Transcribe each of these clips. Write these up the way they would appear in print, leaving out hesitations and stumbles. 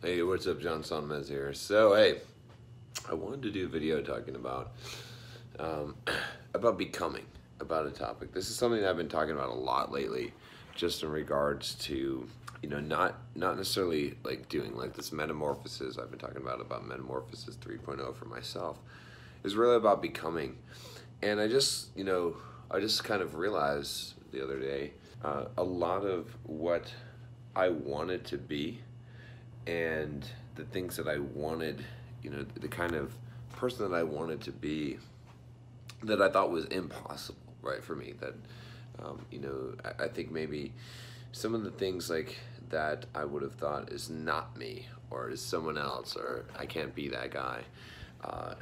Hey, what's up? John Sonmez here. So, hey, I wanted to do a video talking um, about becoming, about a topic. This is something that I've been talking about a lot lately, just in regards to, not necessarily like doing like this metamorphosis. I've been talking about metamorphosis 3.0 for myself. Is really about becoming, and I just kind of realized the other day, a lot of what I wanted to be and the things that I wanted, the kind of person that I wanted to be, that I thought was impossible, right, for me. That, I think maybe some of the things like that I would have thought is not me or is someone else or I can't be that guy.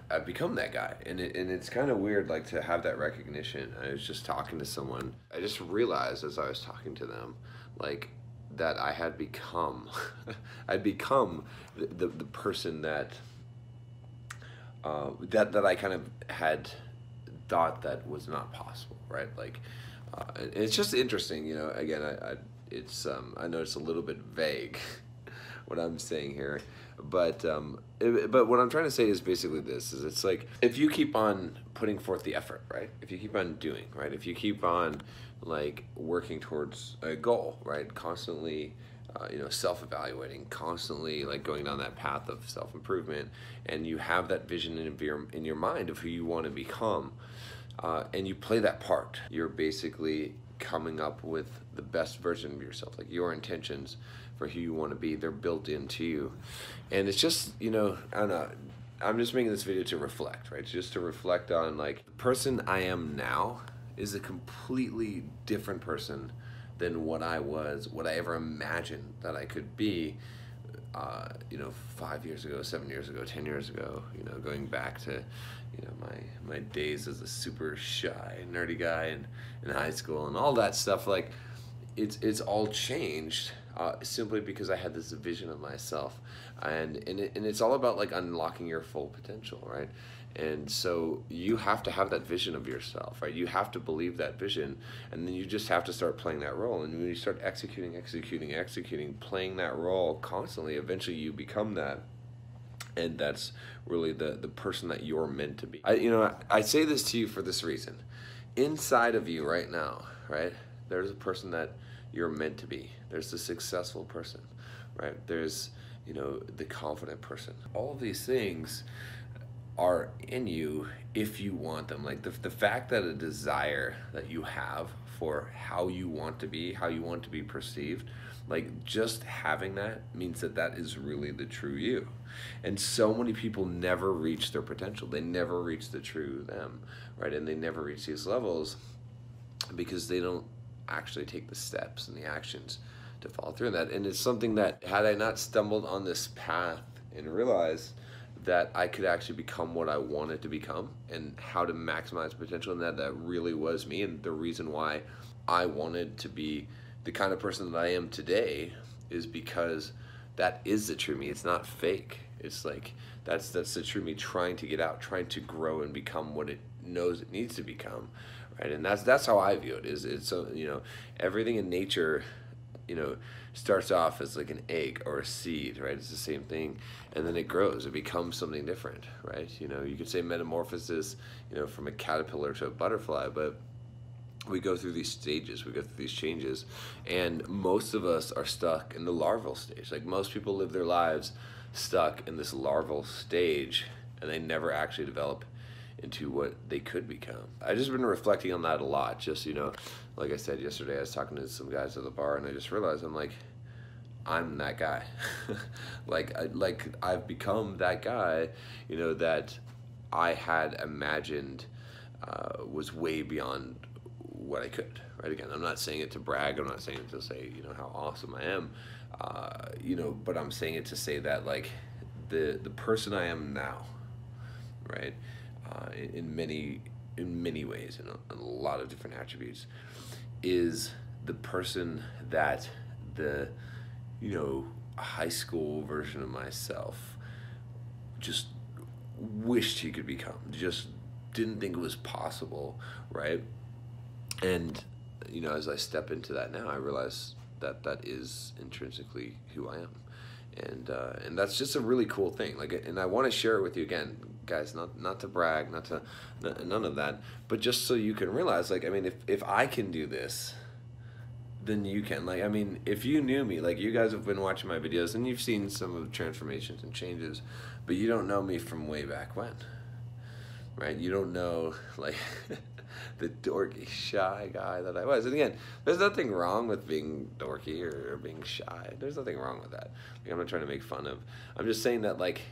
I've become that guy, and it's kind of weird, like, to have that recognition. I was just talking to someone. I just realized as I was talking to them, like, that I had become, I'd become the person that that I kind of had thought that was not possible, right? Like, and it's just interesting, Again, I know it's a little bit vague what I'm saying here, but what I'm trying to say is basically this: is it's like, if you keep on putting forth the effort, right? If you keep on doing, right? If you keep on like working towards a goal, right? Constantly, self-evaluating, constantly like going down that path of self-improvement, and you have that vision in your mind of who you want to become, and you play that part, you're basically coming up with the best version of yourself. Like, your intentions for who you want to be, they're built into you. And it's just, I don't know, I'm just making this video to reflect, right? Just to reflect on, like, the person I am now is a completely different person than what I was, what I ever imagined that I could be, 5 years ago, 7 years ago, 10 years ago, going back to, my days as a super shy, nerdy guy in high school and all that stuff. Like, it's all changed, simply because I had this vision of myself, and it's all about, like, unlocking your full potential, right? And so you have to have that vision of yourself, right? You have to believe that vision, and then you just have to start playing that role. And when you start executing, playing that role constantly, eventually you become that. And that's really the person that you're meant to be. I say this to you for this reason. Inside of you right now, right, there's a person that you're meant to be. There's the successful person, right? There's, the confident person. All of these things are in you if you want them. Like, the fact that a desire that you have for how you want to be perceived, like, just having that means that that is really the true you. And so many people never reach their potential. They never reach the true them, right? And they never reach these levels because they don't actually take the steps and the actions to follow through that. And it's something that, had I not stumbled on this path and realized that I could actually become what I wanted to become and how to maximize potential, and that really was me, and the reason why I wanted to be the kind of person that I am today is because that is the true me. It's not fake. It's like, that's the true me, trying to get out, trying to grow and become what it knows it needs to become, right? And that's how I view it. It's so, everything in nature, starts off as like an egg or a seed, right? It's the same thing, and then it grows, it becomes something different, right? You could say metamorphosis, from a caterpillar to a butterfly, but we go through these stages, we go through these changes, and most of us are stuck in the larval stage. Like, most people live their lives stuck in this larval stage, and they never actually develop into what they could become. I've just been reflecting on that a lot. Just, like I said yesterday, I was talking to some guys at the bar, and I just realized, I'm like, I'm that guy. like I've become that guy, that I had imagined was way beyond what I could, right? Again, I'm not saying it to brag. I'm not saying it to say, how awesome I am, but I'm saying it to say that, like, the person I am now, right, in many ways, in a lot of different attributes, is the person that the high school version of myself just wished he could become, just didn't think it was possible, right? And as I step into that now, I realize that that is intrinsically who I am. And that's just a really cool thing. Like, and I want to share it with you again, guys. Not to brag, none of that, but just so you can realize, like, I mean, if I can do this, then you can. Like, I mean, if you knew me, like, you guys have been watching my videos and you've seen some of the transformations and changes, but you don't know me from way back when, right? You don't know, like, the dorky, shy guy that I was. And again, there's nothing wrong with being dorky or being shy. There's nothing wrong with that. Like, I'm not trying to make fun of. I'm just saying that, like,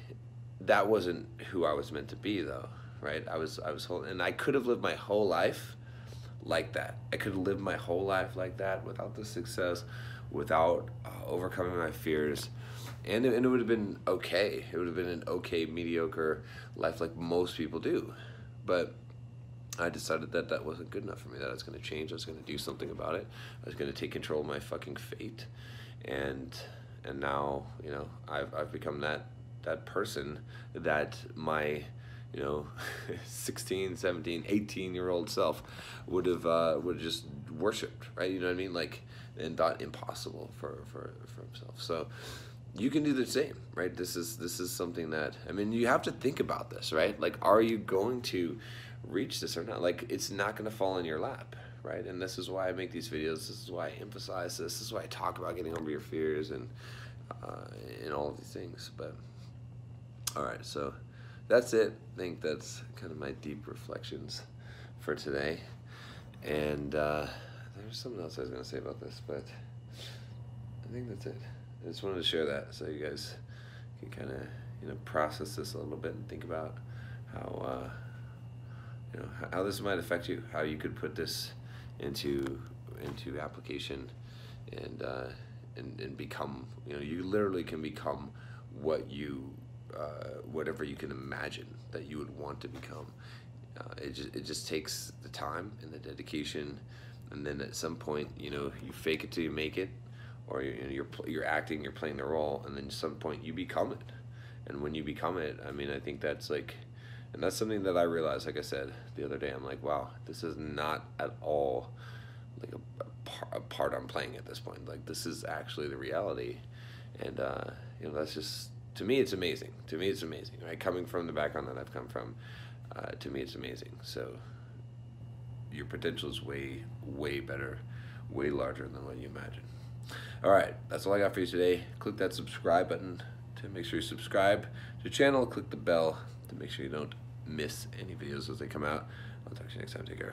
that wasn't who I was meant to be, though, right? I was and I could have lived my whole life like that. I could have lived my whole life like that without the success, without overcoming my fears. And it would have been okay. It would have been an okay, mediocre life like most people do. But I decided that that wasn't good enough for me, that I was going to change. I was going to do something about it. I was going to take control of my fucking fate. And now, you know, I've become that person that my, you know, 16, 17, 18-year-old self would have just worshipped, right? You know what I mean? Like, and thought impossible for himself. So you can do the same, right? This is something that, I mean, you have to think about this, right? Like, are you going to reach this or not? Like, it's not going to fall in your lap, right? And this is why I make these videos. This is why I emphasize this. This is why I talk about getting over your fears and all of these things. But all right, so that's it. I think that's kind of my deep reflections for today. And there's something else I was going to say about this, but I think that's it. I just wanted to share that so you guys can kind of, you know, process this a little bit and think about how you know, how this might affect you, how you could put this into application and become, you know, you literally can become what you whatever you can imagine that you would want to become. It just takes the time and the dedication, and then at some point, you know, you fake it till you make it, or you're acting, you're playing the role, and then at some point you become it. And when you become it, I mean, I think that's like, and that's something that I realized, like I said the other day. I'm like, wow, this is not at all like a part I'm playing at this point. Like, this is actually the reality, and you know, that's just, to me, it's amazing. To me, it's amazing. Right, coming from the background that I've come from, to me, it's amazing. So your potential is way, way better, way larger than what you imagine. All right, that's all I got for you today. Click that subscribe button to make sure you subscribe to the channel. Click the bell to make sure you don't miss any videos as they come out. I'll talk to you next time. Take care.